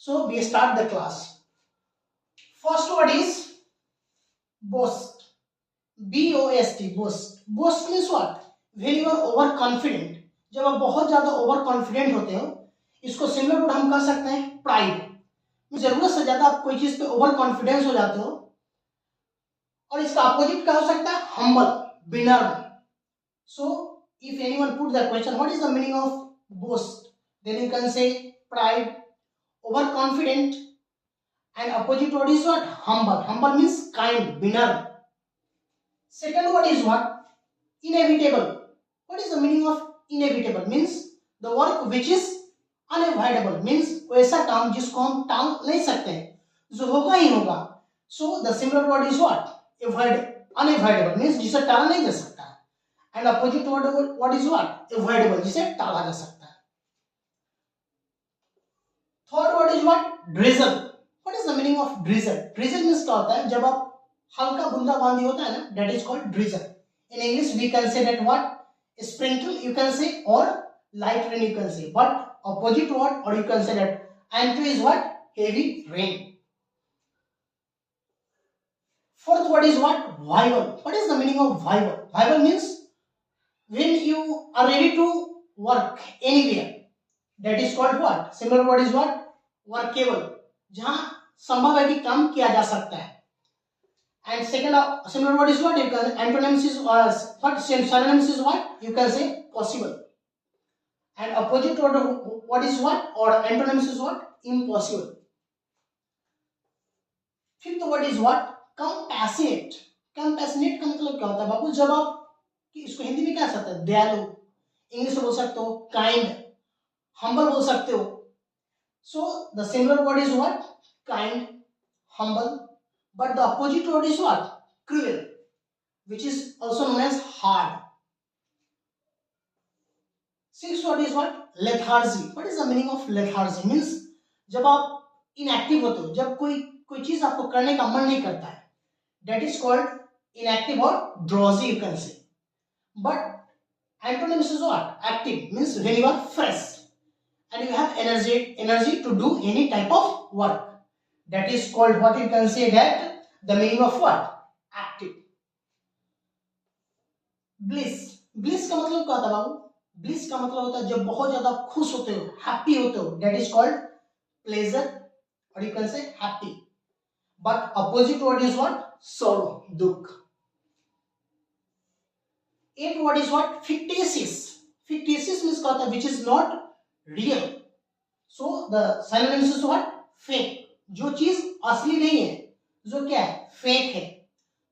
So we start the class. First word is boast. B-O-S-T, boast. Boast means what? When you are overconfident. जब आप बहुत ज्यादा over confident होते हो, इसको सिमिलर वर्ड हम कह सकते हैं प्राइड। जरूरत से ज्यादा आप कोई चीज पे ओवर कॉन्फिडेंस हो जाते हो, और इसका अपोजिट क्या हो सकता है? हम्बल, विनम्र। So if anyone put the question, what is the meaning of boast? Then you can say pride, overconfident, and opposite word is what? Humble. Humble means kind, winner. Second word is what? Inevitable. What is the meaning of inevitable? Means the work which is unavoidable. Means वैसा काम जिसको हम टाल नहीं सकते, जो होगा ही होगा. So the similar word is what? Unavoidable means जिसे टाला नहीं जा सकता. And opposite word what is what? Avoidable, जिसे टाला जा सकता है. Third word is what? Drizzle. What is the meaning of drizzle? Drizzle means क्या होता है? जब आप हल्का बूंदाबांदी होता है ना, that is called drizzle. In English we can say that what? Sprinkle you can say, or light rain you can say. But opposite word, or you can say that answer is what? Heavy rain. Fourth word is what? Vival. What is the meaning of vival? Vival means when you are ready to work anywhere, that is called what? Similar word is what? Workable. जहां संभव है कि काम किया जा सकता है. And second similar word is what? You can antonyms is what? Synonyms is what? You can say possible. And opposite word what is what? Or antonyms is what? Impossible. Fifth word is what? Compassionate. Compassionate का मतलब क्या होता है बाबू? जब आप इसको हिंदी में क्या सकते हैं? दयालु. इंग्लिश में बोल सकते हो काइंड, हम्बल बोल सकते हो. So the similar word is what? Kind, humble. But the opposite word is what? Cruel, which is also known as hard. Sixth word is what? Lethargy. What is the meaning of lethargy? Means जब आप inactive होते हो, जब कोई चीज आपको करने का मन नहीं करता है, that is called inactive or drowsy you can say. But antonyms is what? Active means when you are fresh and you have energy to do any type of work. That is called what you can say that the meaning of what? Active. Bliss. Bliss का मतलब क्या होता है बाबू? Bliss का मतलब होता है जब बहुत ज्यादा खुश होते हो, happy होते हो. That is called pleasure, or you can say happy. But opposite word is what? Sorrow, दुख. Eighth word is what? Fictitious. Fictitious means क्या होता है? Which is not real. So the synonyms is what? Fake. जो चीज असली नहीं है, जो क्या है? फेक है.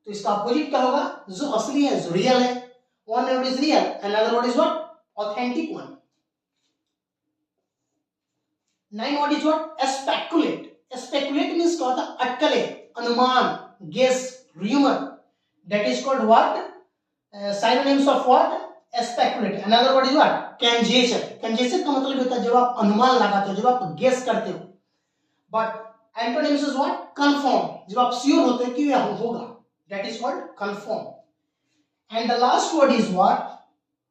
तो इसका अपोजिट क्या होगा? जो असली है, जो रियल है. One word is real, another word is what? Authentic one. Nine word is what? Speculate. Speculate means क्या होता है? अटकले, अनुमान, guess, rumor. That is called what? Synonyms of what? Speculate. Another word is what? Conjecture. Conjecture का मतलब होता है जब आप अनुमान लगाते हो, जब आप guess करते हो. But antonyms is what? Confirm. जब आप श्योर होते हैं कि यह होगा, that is called confirm. And the last word is what?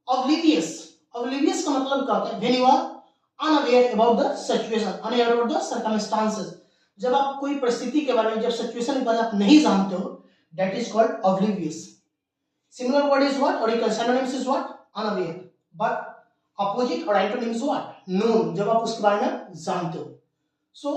Oblivious. Oblivious का मतलब क्या होता है? When you are unaware about the situation, unaware about the circumstances. जब आप कोई परिस्थिति के बारे में, जब सिचुएशन के बारे में आप नहीं जानते हो, that is called oblivious. Similar word is what? Or you can synonyms is what? Unaware. But opposite or antonyms what? Known. जब आप उसके बारे में जानते हो.